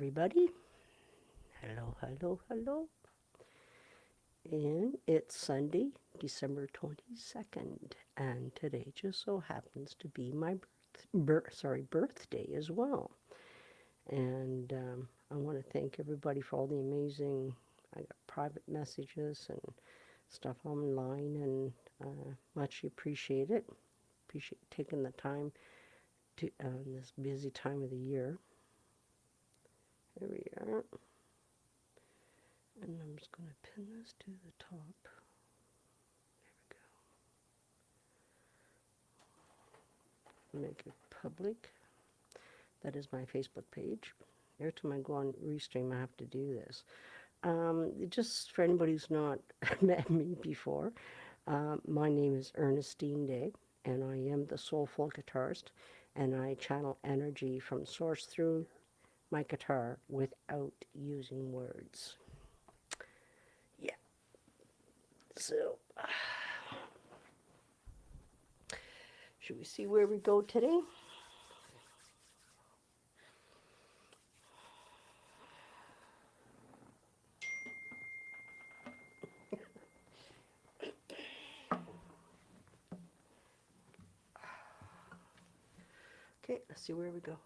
everybody. Hello, hello, hello. And it's Sunday, December 22nd, and today just so happens to be my birthday as well. And I want to thank everybody for all the amazing, I got private messages and stuff online, and much appreciate it. Appreciate taking the time to this busy time of the year. Here we are. And I'm just going to pin this to the top. There we go. Make it public. That is my Facebook page. Every time I go on Restream, I have to do this. Just for anybody who's not met me before, my name is Ernestine Day, and I am the Soulful Guitarist, and I channel energy from source through my guitar without using words. Yeah. So, should we see where we go today? Okay, let's see where we go.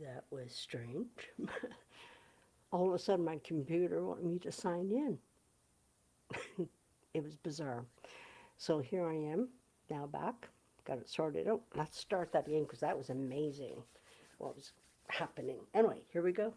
That was strange. All of a sudden, my computer wanted me to sign in. It was bizarre. So here I am, now back. Got it sorted out. Let's start that again because that was amazing what was happening. Anyway, here we go.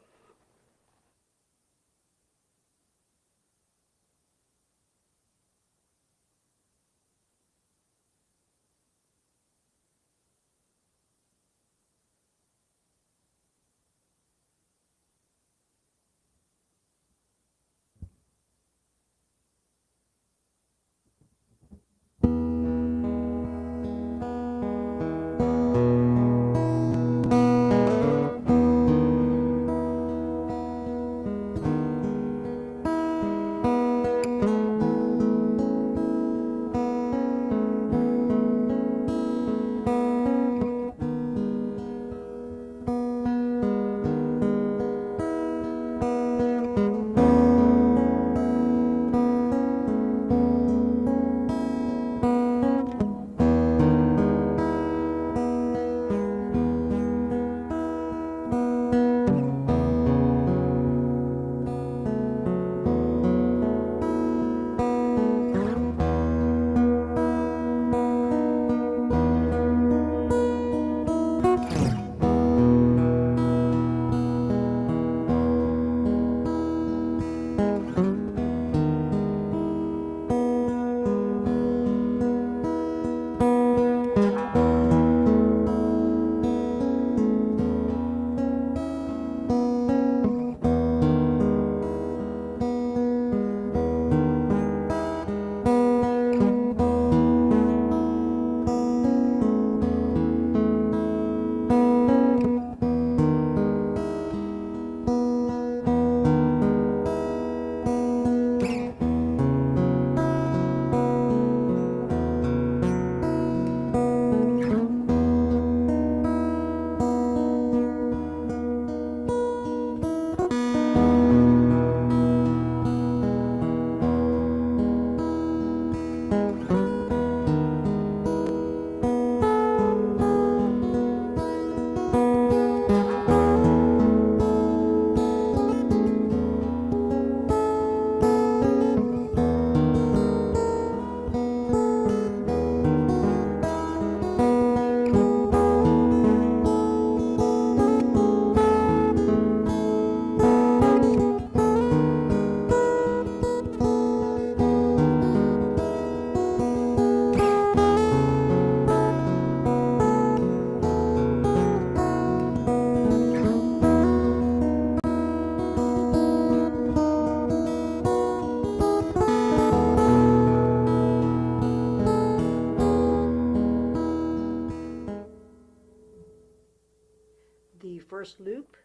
first loop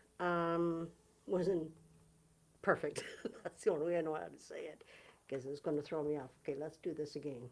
wasn't perfect. That's the only way I know how to say it, because it's going to throw me off. Okay, let's do this again.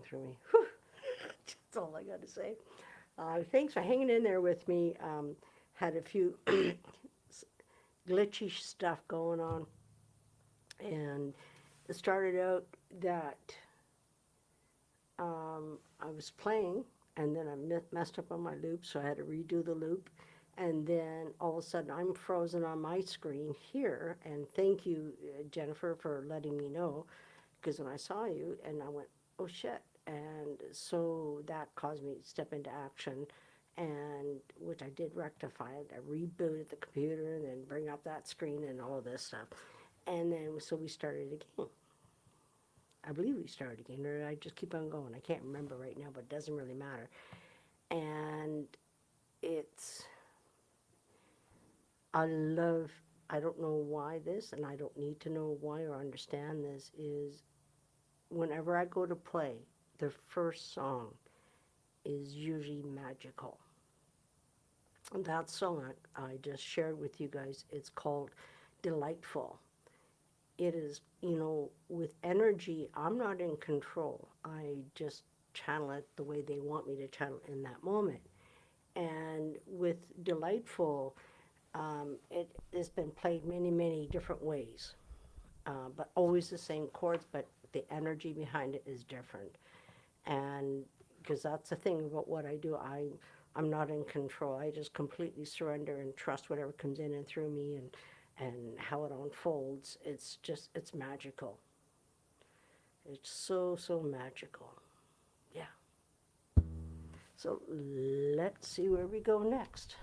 through me. Whew. That's all I got to say. Thanks for hanging in there with me. Had a few glitchy stuff going on, and it started out that I was playing, and then I messed up on my loop, so I had to redo the loop. And then all of a sudden, I'm frozen on my screen here. And thank you, Jennifer, for letting me know, because when I saw you, and I went, oh shit. And so that caused me to step into action, and which I did rectify it. I rebooted the computer and then bring up that screen and all of this stuff. And then so we started again. I believe we started again, or I just keep on going. I can't remember right now, but it doesn't really matter. And it's, I love, I don't know why this, and I don't need to know why or understand this, is whenever I go to play, the first song is usually magical. And that song I just shared with you guys, it's called Delightful. It is, with energy, I'm not in control. I just channel it the way they want me to channel it in that moment. And with Delightful, it has been played many, many different ways, but always the same chords, but the energy behind it is different. And because that's the thing about what I do, I'm not in control. I just completely surrender and trust whatever comes in and through me, and how it unfolds. It's just, it's magical. It's so, so magical. Yeah. So let's see where we go next.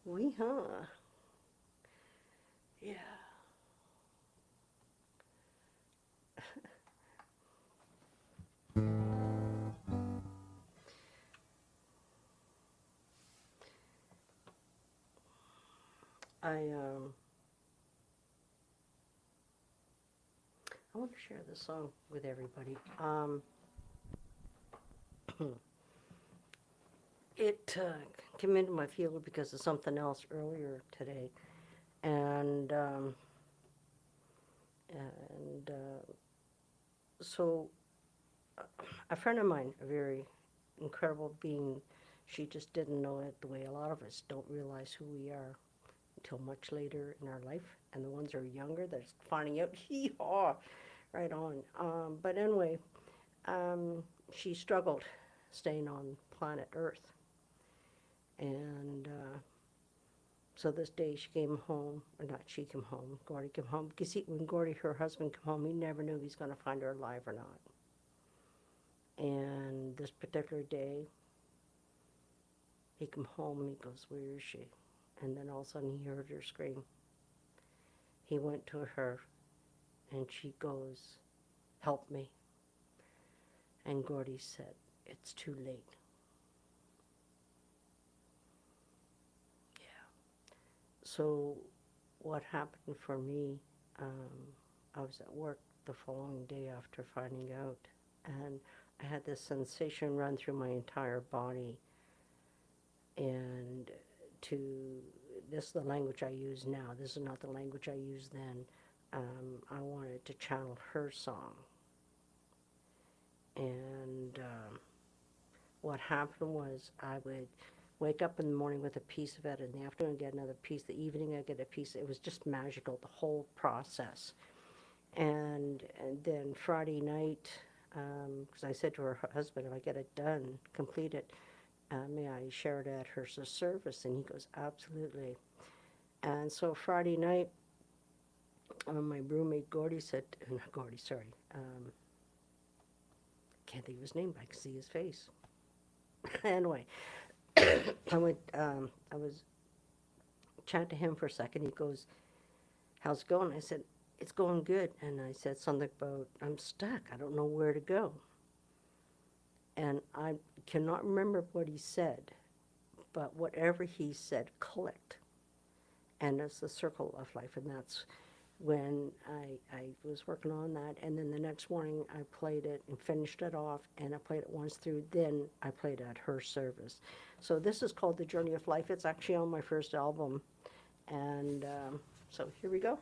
Huh? Yeah. I um I want to share this song with everybody. It came into my field because of something else earlier today, and and so a friend of mine, a very incredible being, she just didn't know it the way a lot of us don't realize who we are until much later in our life, and the ones who are younger, they're finding out, hee haw, right on. But anyway, um, she struggled staying on planet Earth, and so this day she came home, or not she came home, Gordy came home, because when Gordy, her husband, came home, he never knew he was going to find her alive or not. And this particular day, he came home and he goes, "Where is she?" And then all of a sudden he heard her scream. He went to her and she goes, "Help me." And Gordy said, "It's too late." Yeah. So what happened for me, I was at work the following day after finding out, and I had this sensation run through my entire body. And to this is the language I use now. This is not the language I used then. I wanted to channel her song. And what happened was I would wake up in the morning with a piece of it, in the afternoon get another piece, the evening I get a piece. It was just magical, the whole process. And then Friday night, because I said to her husband, if I get it done, complete it, may I share it at her service? And he goes, absolutely. And so Friday night, my roommate Gordy said, not Gordy, sorry, can't think of his name, but I can see his face. Anyway, I was chatting to him for a second. He goes, "How's it going?" I said, "It's going good." And I said something about, "I'm stuck. I don't know where to go." And I cannot remember what he said, but whatever he said clicked. And it's the circle of life, and that's when I was working on that, and then the next morning I played it and finished it off, and I played it once through, then I played at her service. So this is called The Journey of Life. It's actually on my first album, and so here we go.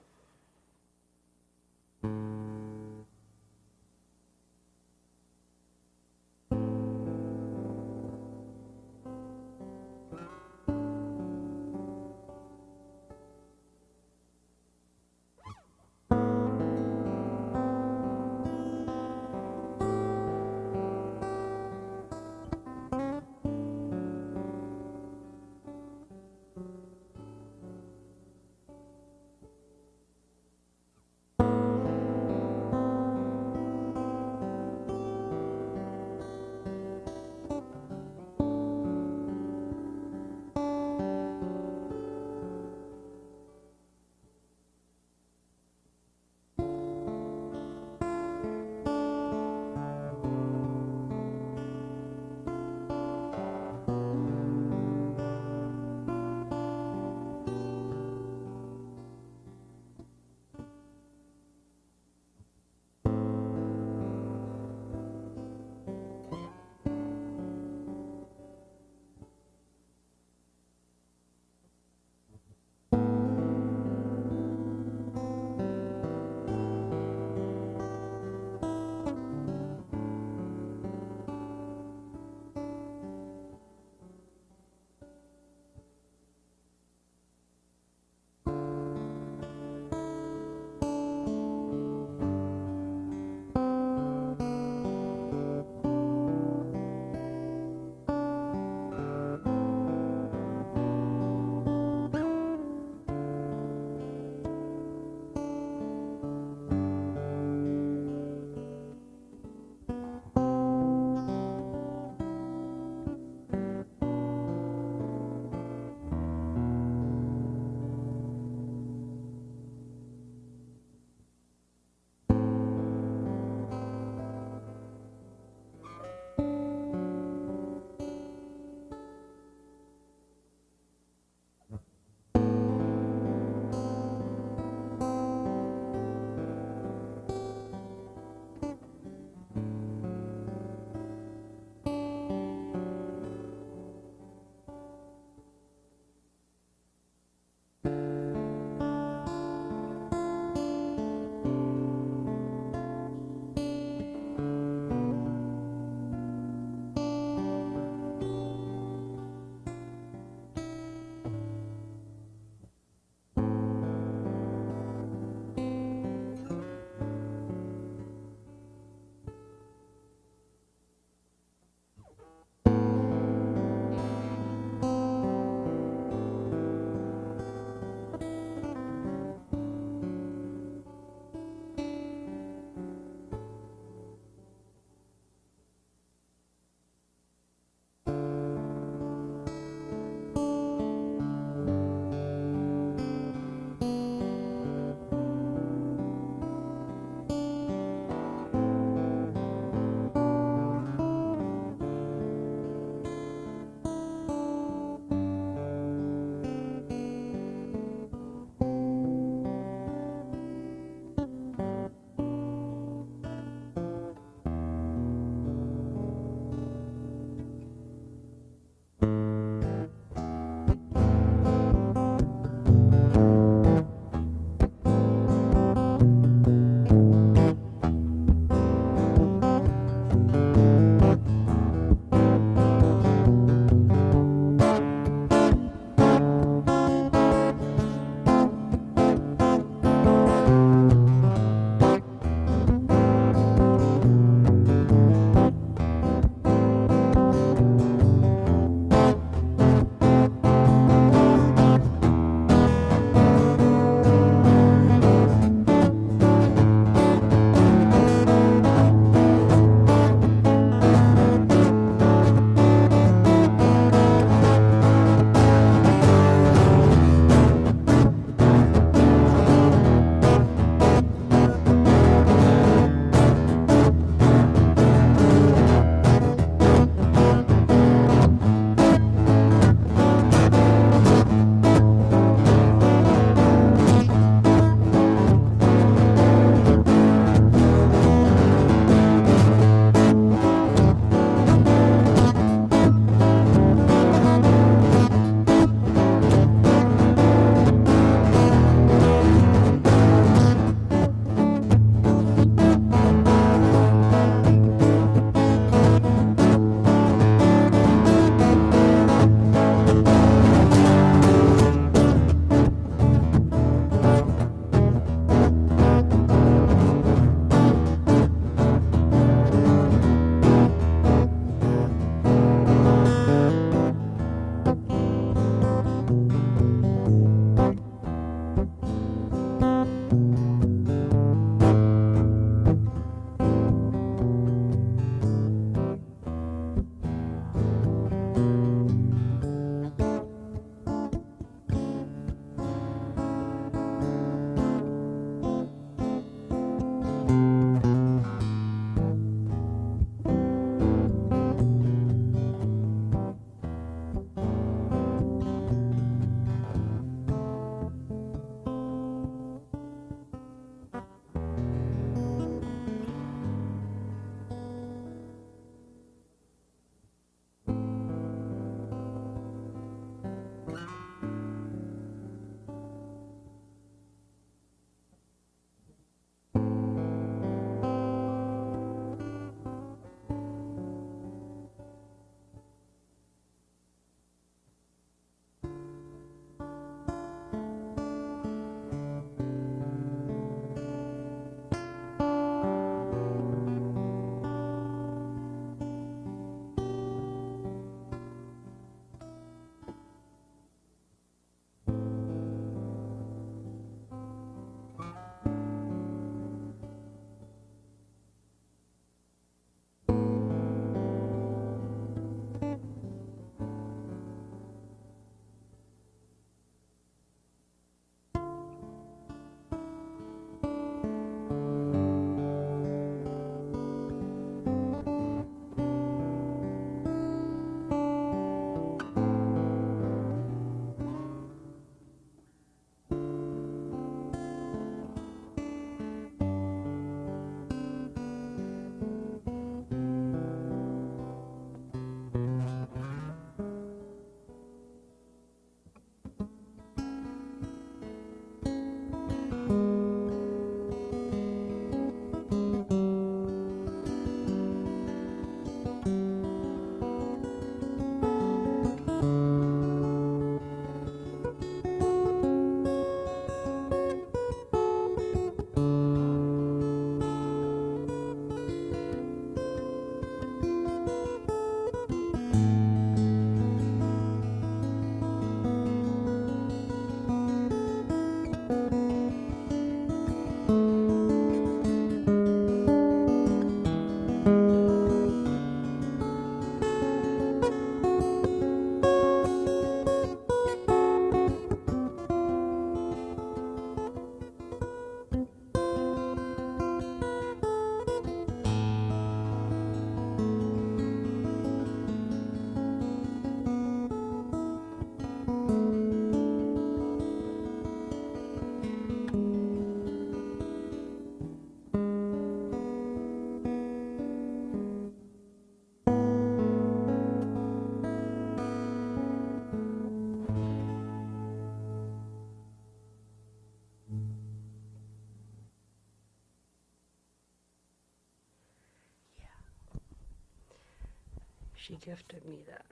She gifted me that.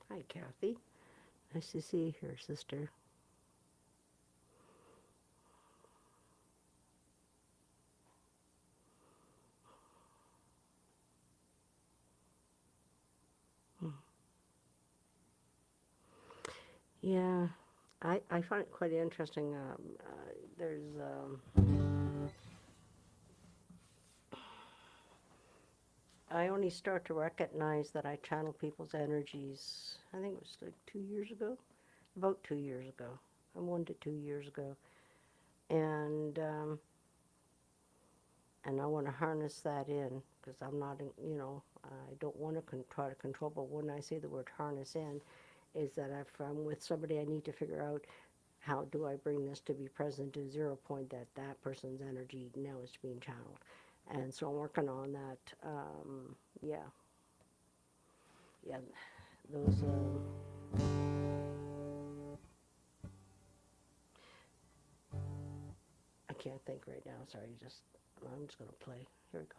Hi, Kathy. Nice to see you here, sister. Yeah, I find it quite interesting. There's I only start to recognize that I channel people's energies. I think it was like 2 years ago, about 2 years ago, 1 to 2 years ago, and and I want to harness that in because I'm not, I don't want to try to control. But when I say the word harness in, is that if I'm with somebody, I need to figure out how do I bring this to be present to 0 point that that person's energy now is being channeled. And so I'm working on that. Yeah, yeah, those. I can't think right now. Sorry, I'm just gonna play. Here we go.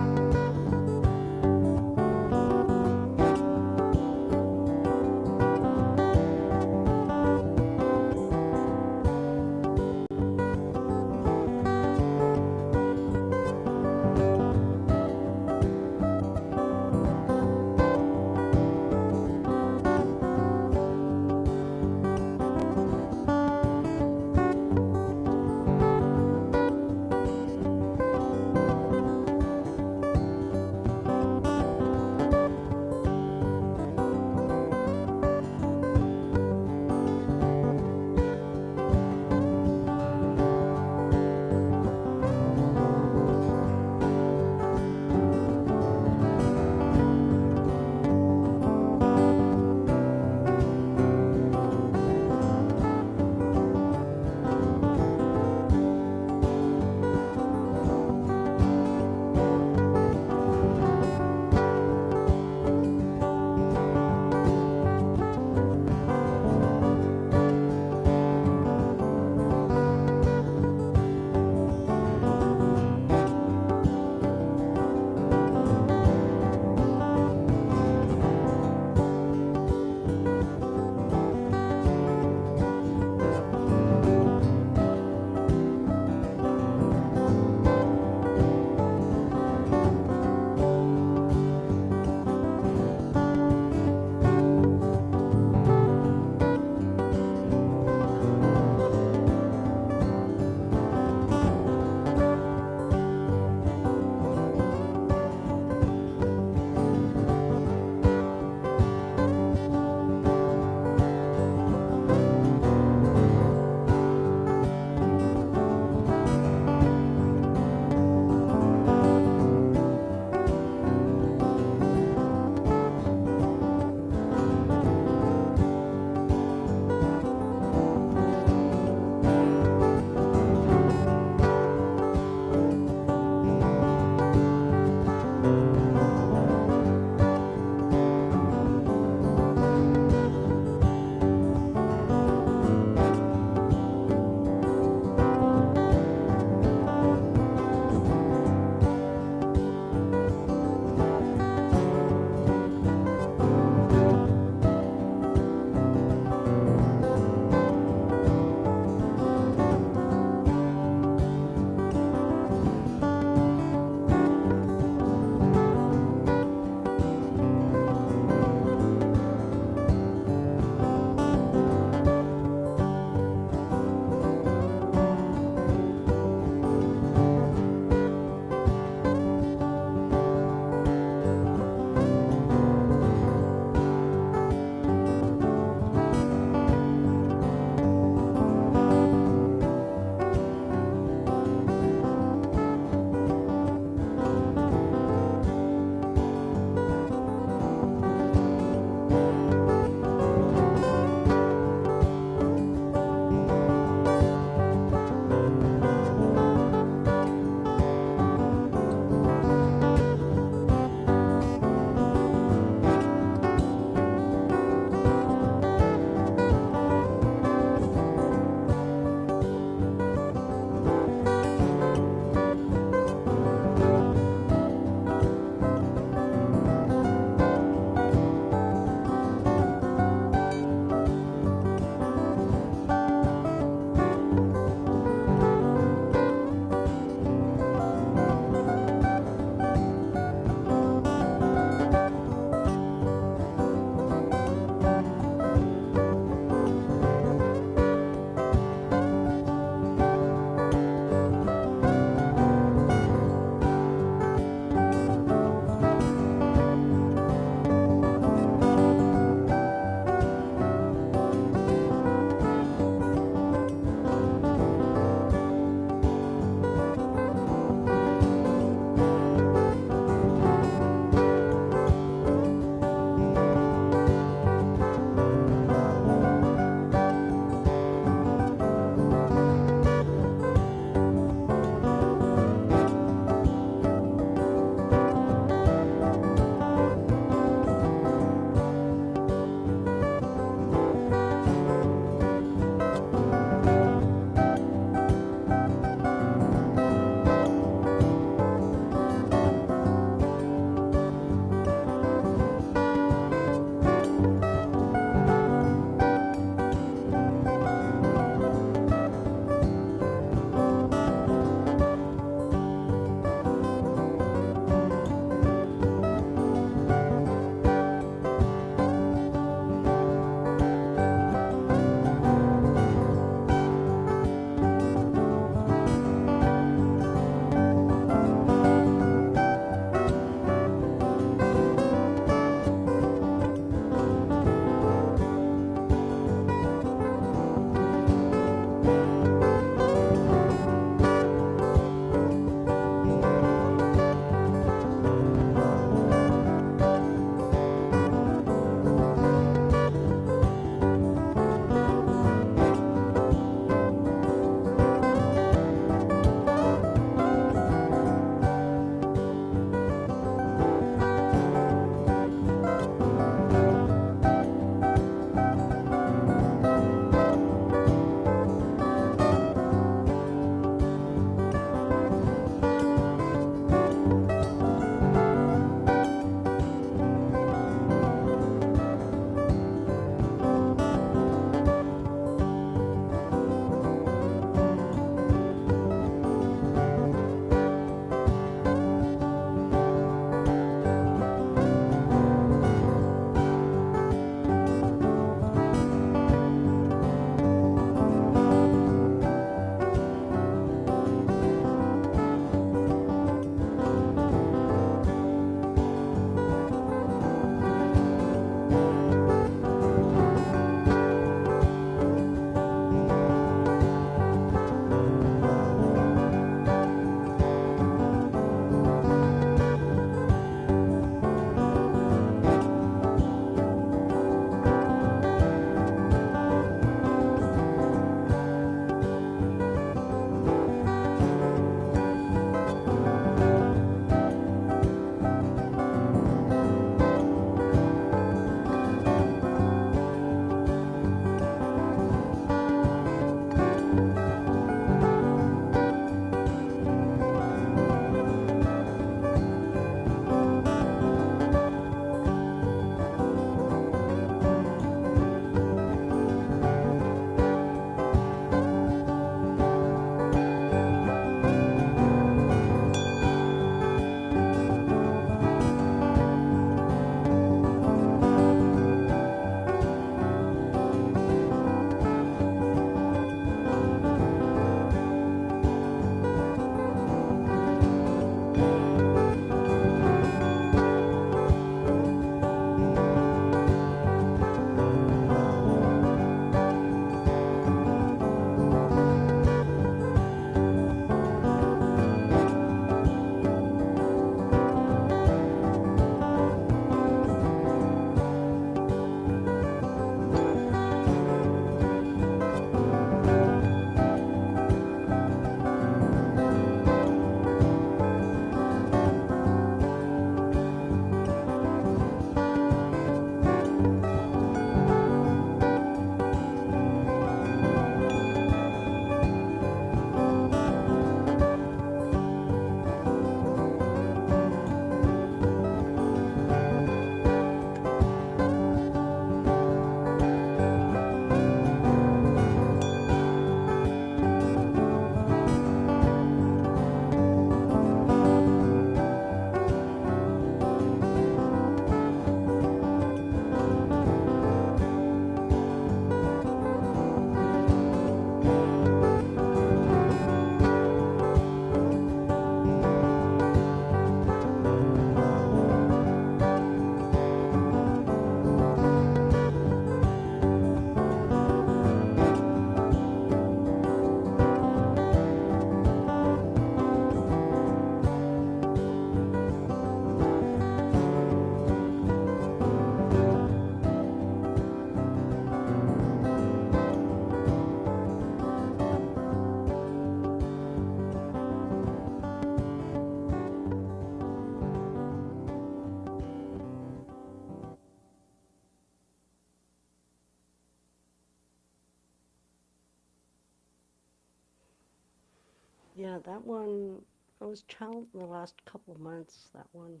Yeah, that one, I was challenged in the last couple of months, that one.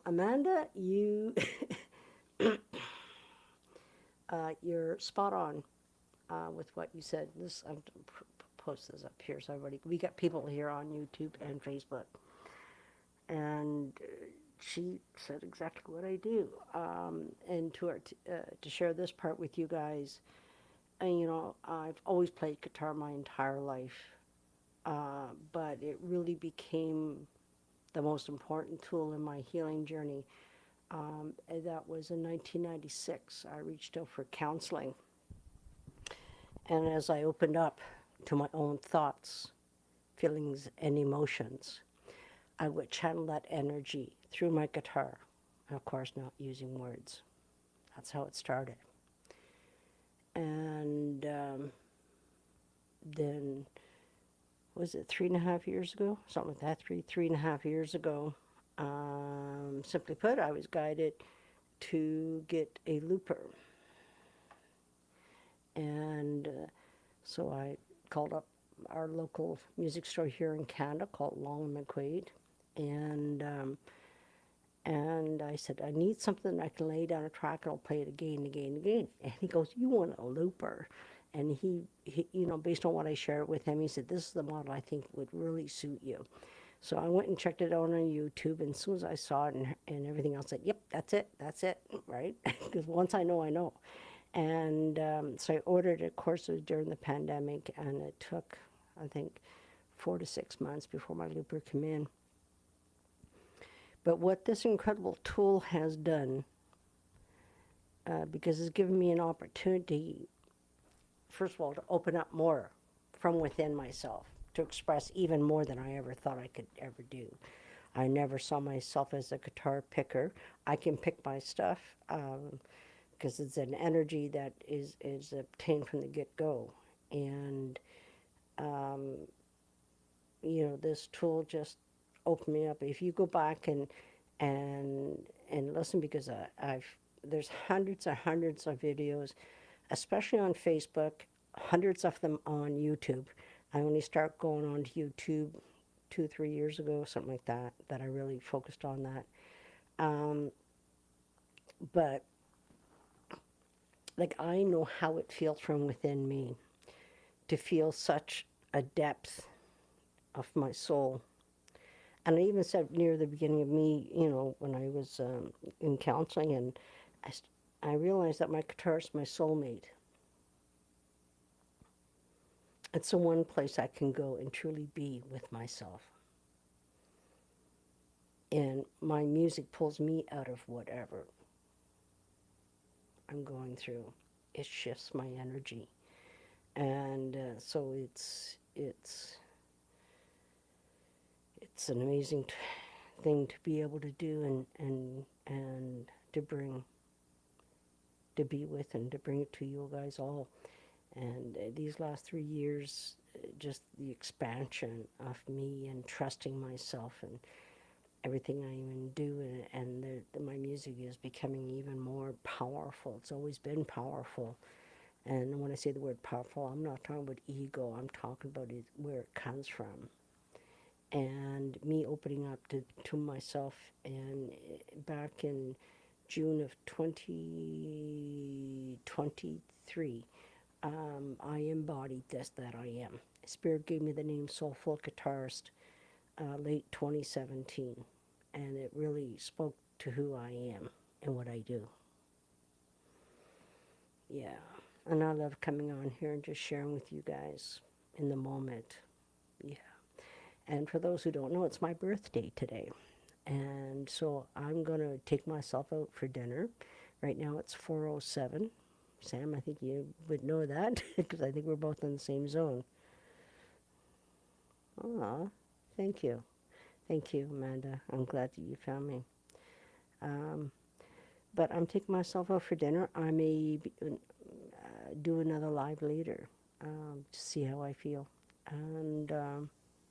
Amanda, you're spot on with what you said. I'm post this up here so everybody, we got people here on YouTube and Facebook. And she said exactly what I do. And to share this part with you guys, and, I've always played guitar my entire life, but it really became the most important tool in my healing journey. And that was in 1996. I reached out for counseling. And as I opened up to my own thoughts, feelings, and emotions, I would channel that energy through my guitar. Of course, not using words. That's how it started. And then, was it 3.5 years ago? Something like that, 3.5 years ago. Simply put, I was guided to get a looper. And so I called up our local music store here in Canada called Long and McQuaid. And I said, I need something I can lay down a track and I'll play it again and again and again. And he goes, you want a looper? And he, based on what I shared with him, he said, this is the model I think would really suit you. So I went and checked it out on YouTube, and as soon as I saw it and everything else, I said, yep, that's it, right? Because once I know, I know. And so I ordered it. Of course, it was during the pandemic, and it took, I think, 4 to 6 months before my looper came in. But what this incredible tool has done, because it's given me an opportunity, first of all, to open up more from within myself, to express even more than I ever thought I could ever do. I never saw myself as a guitar picker. I can pick my stuff because it's an energy that is obtained from the get-go. And, um, this tool just opened me up. If you go back and listen, because there's hundreds and hundreds of videos, especially on Facebook, hundreds of them on YouTube. I only start going on to YouTube 2 or 3 years ago, something like that, that I really focused on that. But like, I know how it feels from within me to feel such a depth of my soul. And I even said near the beginning of me, when I was in counseling, and I realized that my guitar is my soulmate. It's the one place I can go and truly be with myself. And my music pulls me out of whatever I'm going through. It shifts my energy. And so it's an amazing thing to be able to do and to bring, to be with, and to bring it to you guys all. And these last 3 years, just the expansion of me and trusting myself and everything I even do, and my music is becoming even more powerful. It's always been powerful. And when I say the word powerful, I'm not talking about ego. I'm talking about where it comes from. And me opening up to myself. And back in June of 2023, I embodied this, that I am. Spirit gave me the name Soulful Guitarist late 2017. And it really spoke to who I am and what I do. Yeah. And I love coming on here and just sharing with you guys in the moment. Yeah. And for those who don't know, it's my birthday today. And so I'm going to take myself out for dinner. Right now it's 4:07. Sam, I think you would know that because I think we're both in the same zone. Aw, thank you. Thank you, Amanda. I'm glad that you found me. Um, but I'm taking myself out for dinner. I may do another live later to see how I feel. And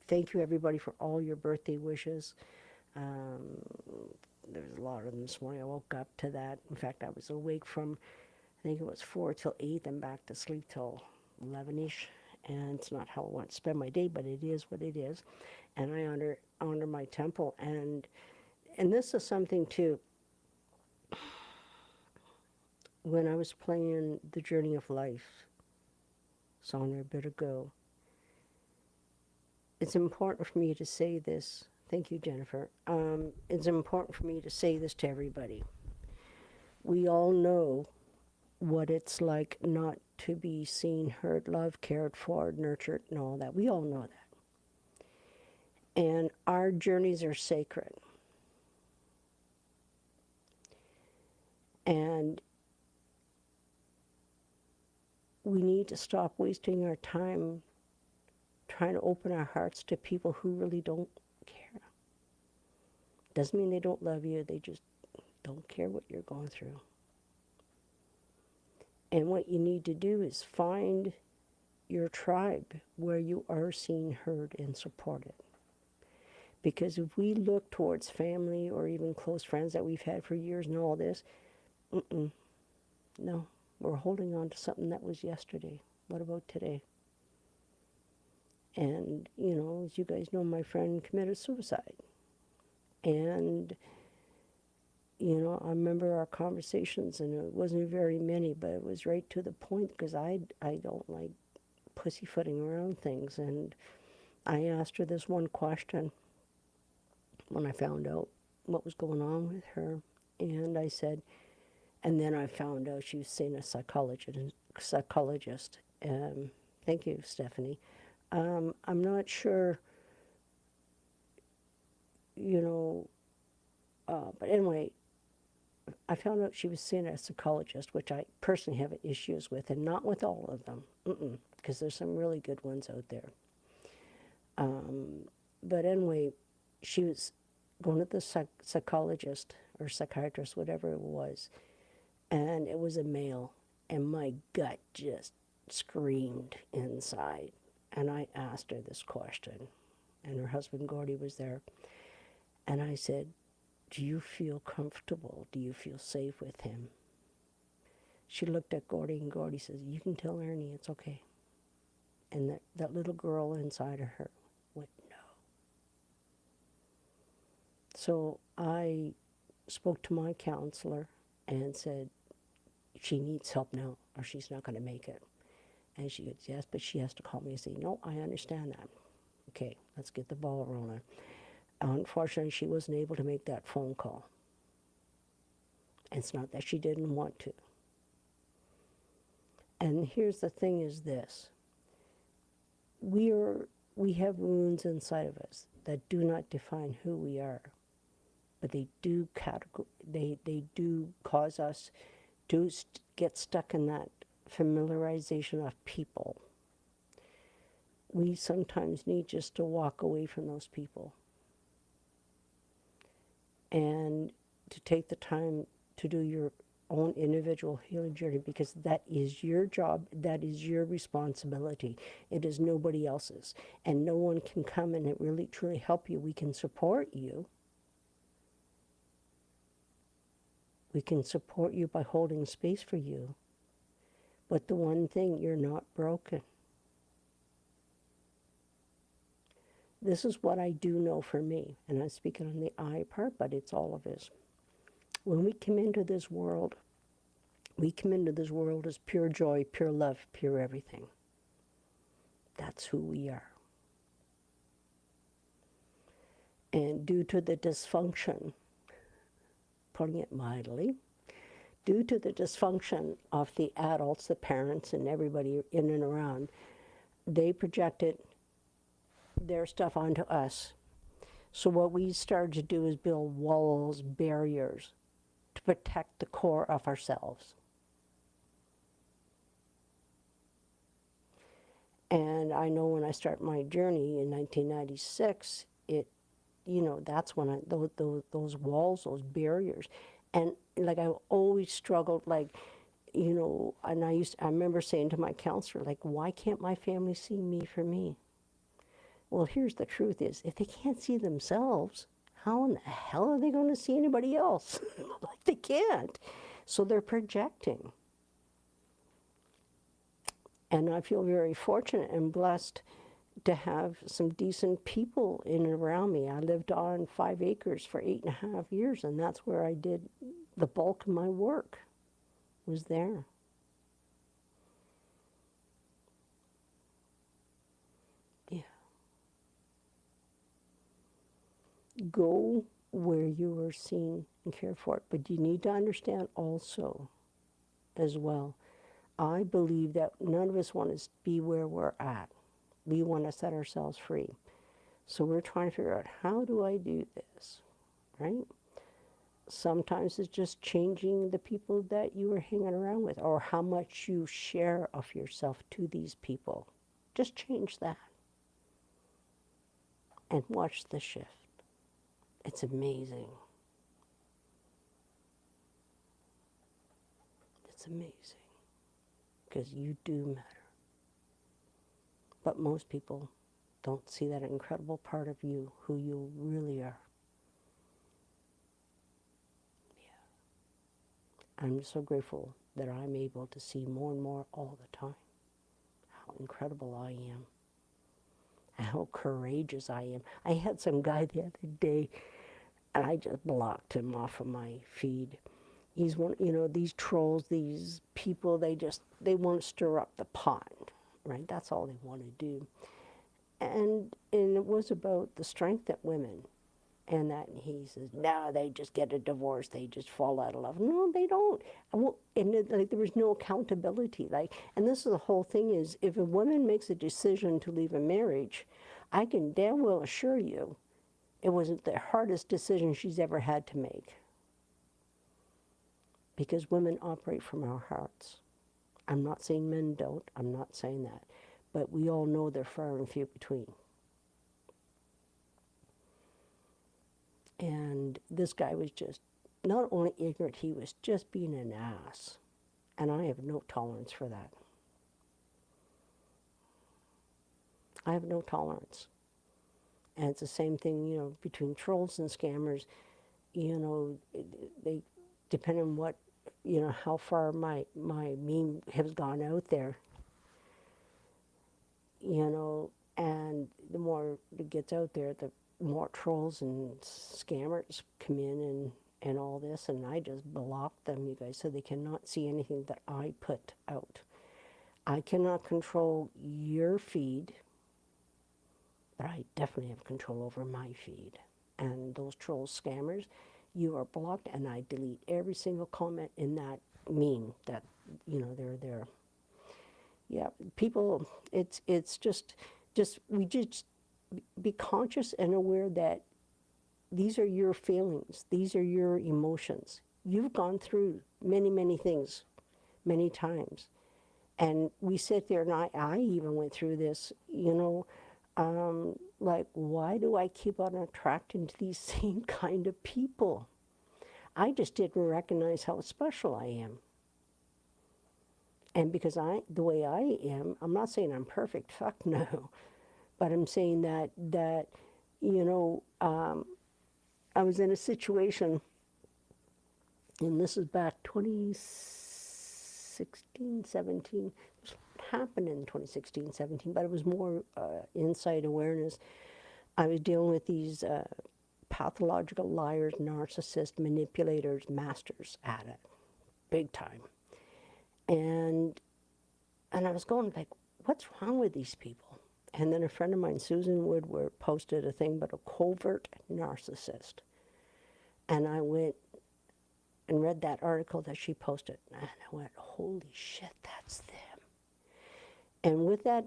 thank you, everybody, for all your birthday wishes. Um, there's a lot of them this morning. I woke up to that. In fact, I was awake from, I think it was 4 till 8, and back to sleep till 11ish. and it's not how I want to spend my day, but it is what it is. And I honor my temple. And this is something too. When I was playing The Journey of Life song there a bit ago, it's important for me to say this. Thank you, Jennifer. It's important for me to say this to everybody. We all know what it's like not to be seen, heard, loved, cared for, nurtured, and all that. We all know that. And our journeys are sacred. And we need to stop wasting our time trying to open our hearts to people who really don't care. Doesn't mean they don't love you, they just don't care what you're going through. And what you need to do is find your tribe where you are seen, heard, and supported. Because if we look towards family or even close friends that we've had for years and all this, no, we're holding on to something that was yesterday. What about today? And, you know, as you guys know, my friend committed suicide. And, you know, I remember our conversations, and it wasn't very many, but it was right to the point, because I don't like pussyfooting around things. And I asked her this one question when I found out what was going on with her. And I said, and then I found out she was seeing a psychologist. Thank you, Stephanie. I'm not sure, you know, but anyway, I found out she was seeing a psychologist, which I personally have issues with, and not with all of them, because there's some really good ones out there. But anyway, she was going to the psychologist or psychiatrist, whatever it was, and it was a male, and my gut just screamed inside. And I asked her this question, and her husband Gordy was there, and I said, do you feel comfortable? Do you feel safe with him? She looked at Gordy, and Gordy says, you can tell Ernie it's okay. And that little girl inside of her went, no. So I spoke to my counselor and said, she needs help now, or she's not going to make it. And she goes, yes, but she has to call me and say, no, I understand that. Okay, let's get the ball rolling. Unfortunately, she wasn't able to make that phone call. And it's not that she didn't want to. And here's the thing is this. We have wounds inside of us that do not define who we are. But they do cause us to get stuck in that familiarization of people. We sometimes need just to walk away from those people and to take the time to do your own individual healing journey, because that is your job, that is your responsibility. It is nobody else's. And no one can come and really truly help you. We can support you. We can support you by holding space for you. But the one thing, you're not broken. This is what I do know for me, and I'm speaking on the I part, but it's all of us. When we come into this world, we come into this world as pure joy, pure love, pure everything. That's who we are. And due to the dysfunction, putting it mildly, due to the dysfunction of the adults, the parents, and everybody in and around, they projected their stuff onto us. So what we started to do is build walls, barriers, to protect the core of ourselves. And I know when I started my journey in 1996, that's when those walls, those barriers, and like I always struggled, like, and I remember saying to my counselor, like, why can't my family see me for me? Well, here's the truth is, if they can't see themselves, how in the hell are they going to see anybody else? Like, they can't. So they're projecting. And I feel very fortunate and blessed to have some decent people in and around me. I lived on 5 acres for 8.5 years, and that's where I did the bulk of my work, was there. Yeah. Go where you are seen and cared for. But you need to understand also, as well, I believe that none of us want to be where we're at. We want to set ourselves free. So we're trying to figure out, how do I do this, right? Sometimes it's just changing the people that you are hanging around with, or how much you share of yourself to these people. Just change that and watch the shift. It's amazing. It's amazing. Because you do matter. But most people don't see that incredible part of you, who you really are. Yeah. I'm so grateful that I'm able to see more and more all the time how incredible I am, and how courageous I am. I had some guy the other day, and I just blocked him off of my feed. He's one, these trolls, these people, they want to stir up the pot, right? That's all they want to do. And it was about the strength that women, and that he says, no, they just get a divorce, they just fall out of love. No, they don't. Like, there was no accountability. And this is the whole thing is, if a woman makes a decision to leave a marriage, I can damn well assure you it wasn't the hardest decision she's ever had to make. Because women operate from our hearts. I'm not saying men don't, I'm not saying that. But we all know they're far and few between. And this guy was just not only ignorant, he was just being an ass. And I have no tolerance for that. I have no tolerance. And it's the same thing, between trolls and scammers. They depend on what, how far my meme has gone out there. And the more it gets out there, the more trolls and scammers come in and all this, and I just block them, you guys, so they cannot see anything that I put out. I cannot control your feed, but I definitely have control over my feed. And those trolls, scammers, you are blocked, and I delete every single comment in that meme that, they're there. Yeah, people, it's just we just be conscious and aware that these are your feelings, these are your emotions. You've gone through many, many things, many times. And we sit there, and I even went through this, like, why do I keep on attracting to these same kind of people? I just didn't recognize how special I am. And because the way I am, I'm not saying I'm perfect, fuck no. But I'm saying that I was in a situation, and this is back 2016, 17. It happened in 2016, 17, but it was more insight awareness. I was dealing with these pathological liars, narcissists, manipulators, masters at it, big time. And I was going like, what's wrong with these people? And then a friend of mine, Susan Woodward, posted a thing about a covert narcissist. And I went and read that article that she posted. And I went, holy shit, that's them. And with that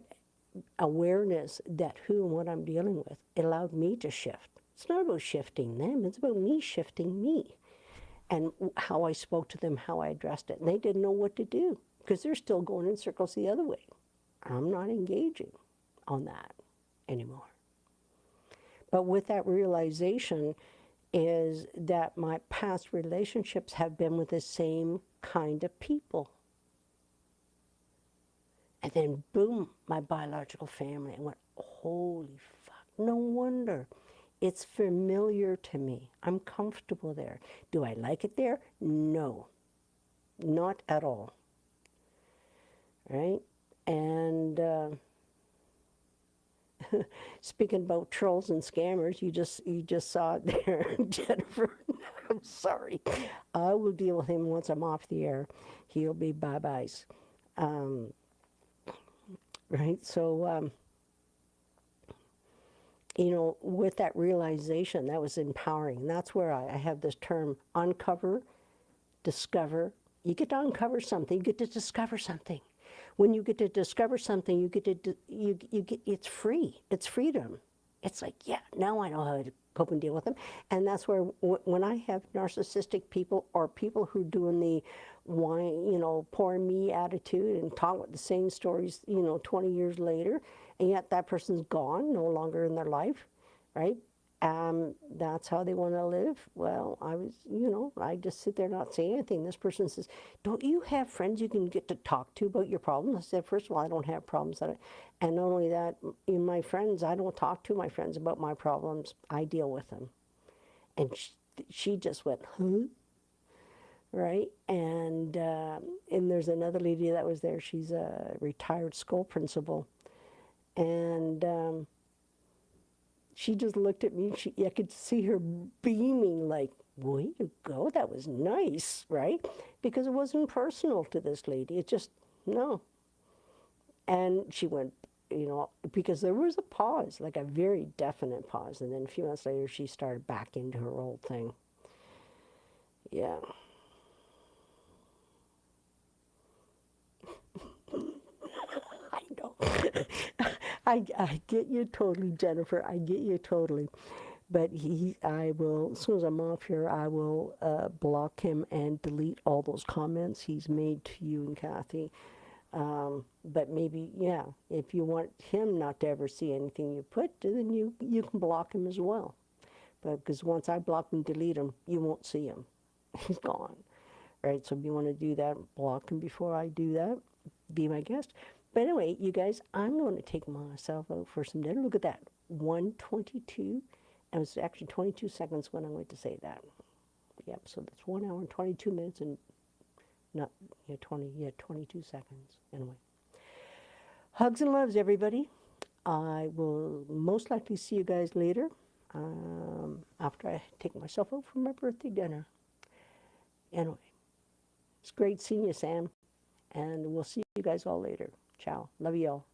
awareness that who and what I'm dealing with, it allowed me to shift. It's not about shifting them, it's about me shifting me. And how I spoke to them, how I addressed it. And they didn't know what to do, because they're still going in circles the other way. I'm not engaging on that anymore. But with that realization is that my past relationships have been with the same kind of people. And then boom, my biological family. I went, holy fuck, no wonder. It's familiar to me. I'm comfortable there. Do I like it there? No, not at all. Right? And speaking about trolls and scammers, you just saw it there, Jennifer. I'm sorry. I will deal with him once I'm off the air. He'll be bye-byes. Um, right? So, you know, with that realization, that was empowering. That's where I have this term uncover, discover. You get to uncover something, you get to discover something. When you get to discover something, you get to, you get, it's free. It's freedom. It's like, yeah, now I know how to cope and deal with them. And that's where, when I have narcissistic people or people who are doing the whine, you know, poor me attitude and talk with the same stories, you know, 20 years later, and yet that person's gone, no longer in their life, right? That's how they want to live. Well, you know, I just sit there not saying anything. This person says, don't you have friends you can get to talk to about your problems? I said, first of all, I don't have problems. And not only that, in my friends, I don't talk to my friends about my problems. I deal with them. And she just went, huh? Right? And there's another lady that was there. She's a retired school principal. And she just looked at me. I could see her beaming like, way to go, that was nice, right? Because it wasn't personal to this lady. It just, no. And she went, you know, because there was a pause, like a very definite pause. And then a few months later, she started back into her old thing. Yeah. I know. I get you totally, Jennifer. I get you totally. But I will, as soon as I'm off here, I will block him and delete all those comments he's made to you and Kathy. But maybe, yeah, if you want him not to ever see anything you put, then you can block him as well. But because once I block and delete him, you won't see him. He's gone. Right? So if you want to do that, block him before I do that. Be my guest. But anyway, you guys, I'm going to take myself out for some dinner. Look at that. 1:22. And it's actually 22 seconds when I'm going to say that. Yep, so that's 1 hour and 22 minutes and not, 22 seconds. Anyway. Hugs and loves, everybody. I will most likely see you guys later after I take myself out for my birthday dinner. Anyway, it's great seeing you, Sam. And we'll see you guys all later. Ciao. Love you all.